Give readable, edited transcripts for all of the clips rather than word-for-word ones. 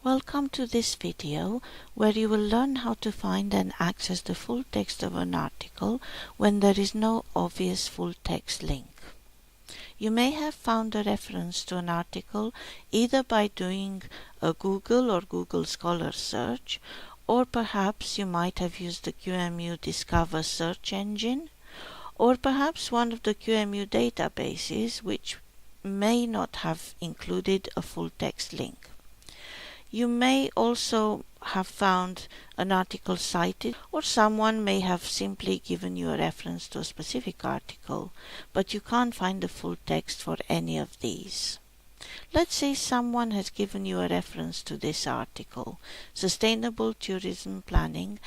Welcome to this video where you will learn how to find and access the full text of an article when there is no obvious full text link. You may have found a reference to an article either by doing a Google or Google Scholar search, or perhaps you might have used the QEMU Discover search engine, or perhaps one of the QEMU databases which may not have included a full text link. You may also have found an article cited, or someone may have simply given you a reference to a specific article, but you can't find the full text for any of these. Let's say someone has given you a reference to this article, Sustainable Tourism Planning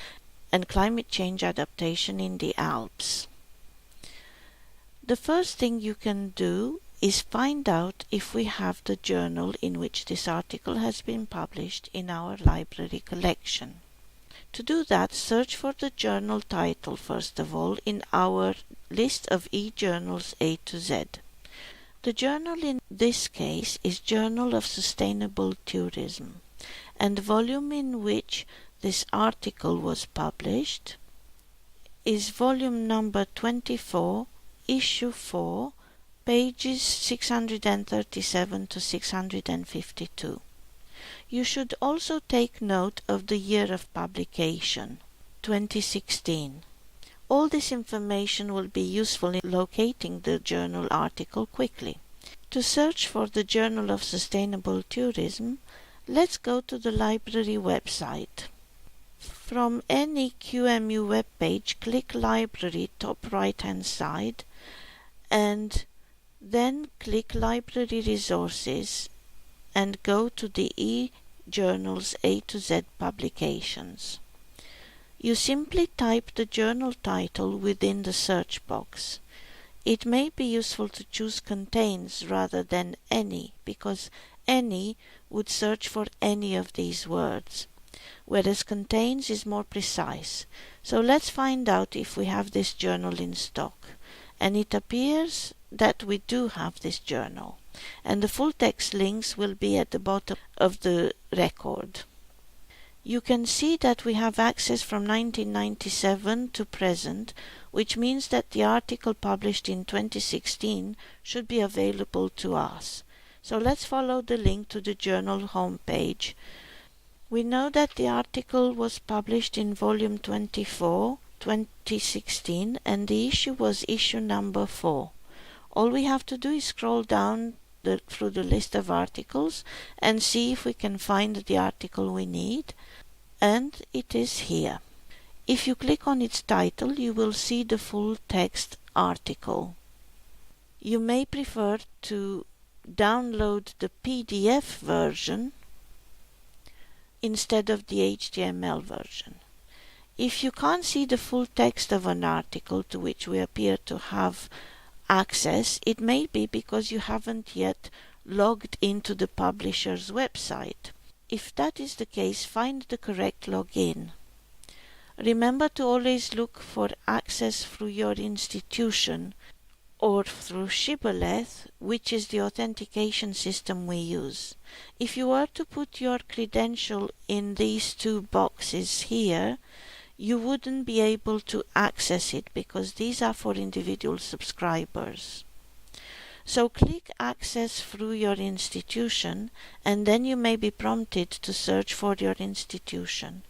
and Climate Change Adaptation in the Alps. The first thing you can do is find out if we have the journal in which this article has been published in our library collection. To do that, search for the journal title first of all in our list of e-journals A to Z. The journal in this case is Journal of Sustainable Tourism, and the volume in which this article was published is volume number 24, issue 4, pages 637 to 652. You should also take note of the year of publication, 2016. All this information will be useful in locating the journal article quickly. To search for the Journal of Sustainable Tourism, let's go to the library website. From any QEMU web page, click Library top right hand side and then click Library Resources and go to the e-journals A to Z publications. You simply type the journal title within the search box. It may be useful to choose Contains rather than Any, because Any would search for any of these words, whereas Contains is more precise. So let's find out if we have this journal in stock. And it appears that we do have this journal, and the full text links will be at the bottom of the record. You can see that we have access from 1997 to present, which means that the article published in 2016 should be available to us. So let's follow the link to the journal homepage. We know that the article was published in volume 24, 2016, and the issue was issue number 4. All we have to do is scroll down through the list of articles and see if we can find the article we need, and it is here. If you click on its title, you will see the full text article. You may prefer to download the PDF version instead of the HTML version. If you can't see the full text of an article to which we appear to have access, it may be because you haven't yet logged into the publisher's website. If that is the case, find the correct login. Remember to always look for access through your institution or through Shibboleth, which is the authentication system we use. If you were to put your credential in these two boxes here, you wouldn't be able to access it because these are for individual subscribers. So click Access through your institution, and then you may be prompted to search for your institution.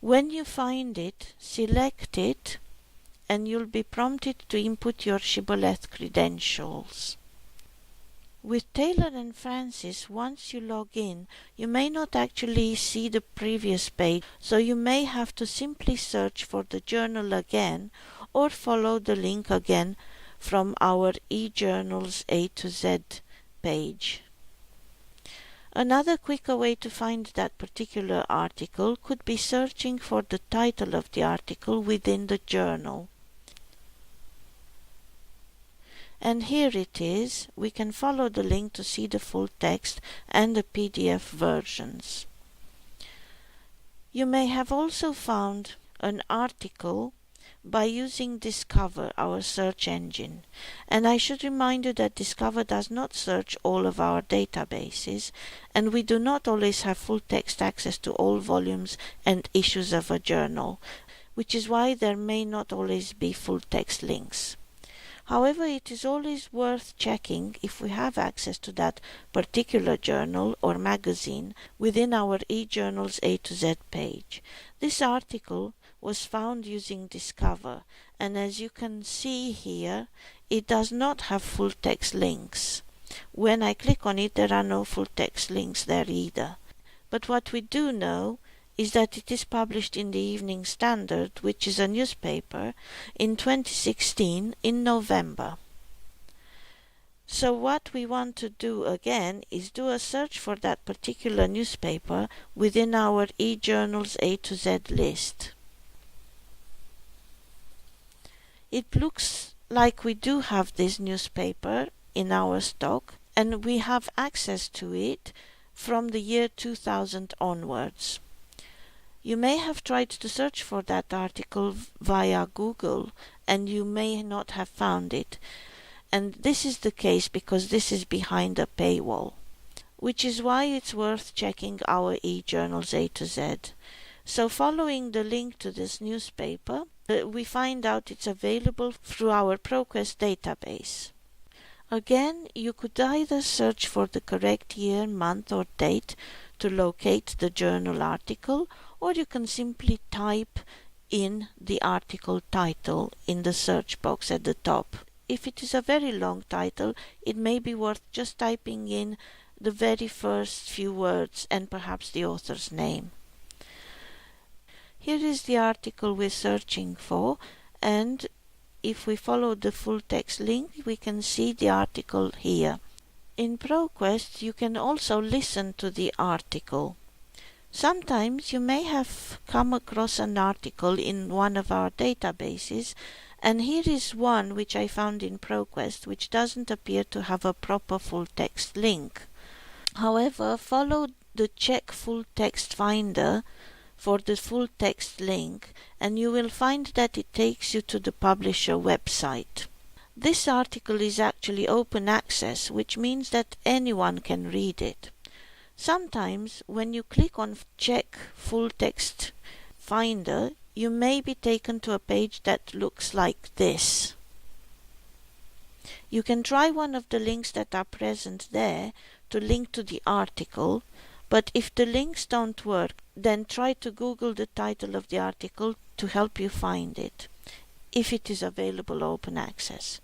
When you find it, select it, and you'll be prompted to input your Shibboleth credentials. With Taylor and Francis, once you log in, you may not actually see the previous page, so you may have to simply search for the journal again or follow the link again from our e-journals A to Z page. Another quicker way to find that particular article could be searching for the title of the article within the journal. And here it is. We can follow the link to see the full text and the PDF versions. You may have also found an article by using Discover, our search engine. And I should remind you that Discover does not search all of our databases, and we do not always have full text access to all volumes and issues of a journal, which is why there may not always be full text links. However, it is always worth checking if we have access to that particular journal or magazine within our eJournals A to Z page. This article was found using Discover, and as you can see here, it does not have full text links. When I click on it, there are no full text links there either. But what we do know is that it is published in the Evening Standard, which is a newspaper, in 2016 in November. So what we want to do again is do a search for that particular newspaper within our eJournals A to Z list. It looks like we do have this newspaper in our stock, and we have access to it from the year 2000 onwards. You may have tried to search for that article via Google, and you may not have found it. And this is the case because this is behind a paywall, which is why it's worth checking our eJournals A to Z. So following the link to this newspaper, we find out it's available through our ProQuest database. Again, you could either search for the correct year, month or date to locate the journal article, or you can simply type in the article title in the search box at the top. If it is a very long title, it may be worth just typing in the very first few words and perhaps the author's name. Here is the article we're searching for, and if we follow the full text link, we can see the article here. In ProQuest, you can also listen to the article. Sometimes you may have come across an article in one of our databases, and here is one which I found in ProQuest which doesn't appear to have a proper full text link. However, follow the Check Full Text Finder for the full text link, and you will find that it takes you to the publisher website. This article is actually open access, which means that anyone can read it. Sometimes when you click on Check Full Text Finder, you may be taken to a page that looks like this. You can try one of the links that are present there to link to the article, but if the links don't work, then try to Google the title of the article to help you find it, if it is available open access.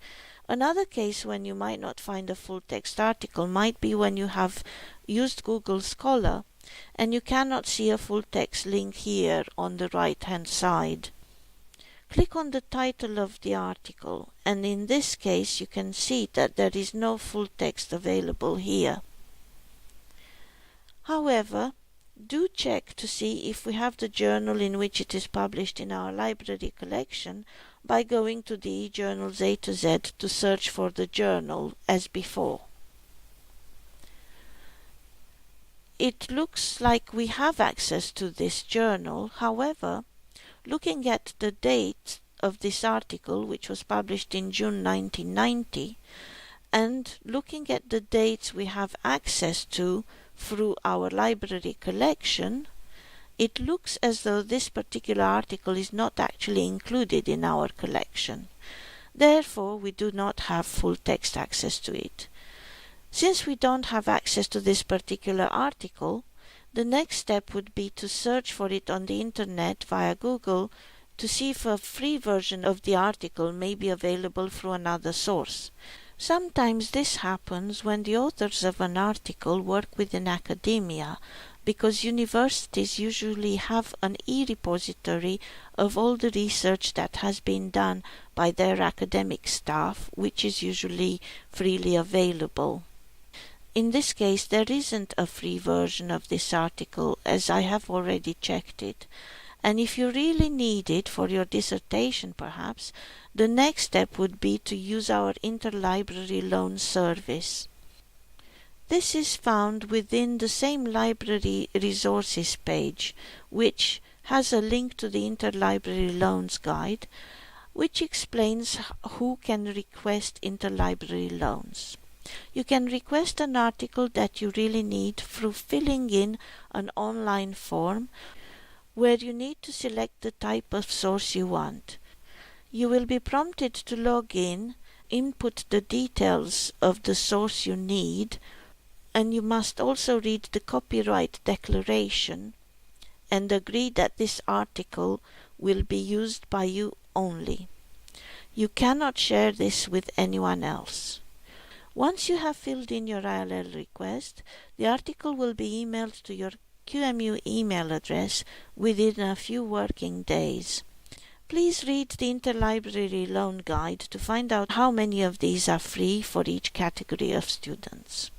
Another case when you might not find a full text article might be when you have used Google Scholar and you cannot see a full text link here on the right hand side. Click on the title of the article, and in this case you can see that there is no full text available here. However, do check to see if we have the journal in which it is published in our library collection by going to the eJournals A to Z to search for the journal as before. It looks like we have access to this journal. However, looking at the date of this article, which was published in June 1990, and looking at the dates we have access to through our library collection, it looks as though this particular article is not actually included in our collection. Therefore, we do not have full text access to it. Since we don't have access to this particular article, the next step would be to search for it on the internet via Google to see if a free version of the article may be available through another source. Sometimes this happens when the authors of an article work within academia, because universities usually have an e-repository of all the research that has been done by their academic staff, which is usually freely available. In this case, there isn't a free version of this article, as I have already checked it, and if you really need it for your dissertation perhaps, the next step would be to use our interlibrary loan service. This is found within the same library resources page, which has a link to the Interlibrary Loans Guide, which explains who can request interlibrary loans. You can request an article that you really need through filling in an online form where you need to select the type of source you want. You will be prompted to log in, input the details of the source you need, and you must also read the copyright declaration and agree that this article will be used by you only. You cannot share this with anyone else. Once you have filled in your ILL request, the article will be emailed to your QMU email address within a few working days. Please read the Interlibrary Loan Guide to find out how many of these are free for each category of students.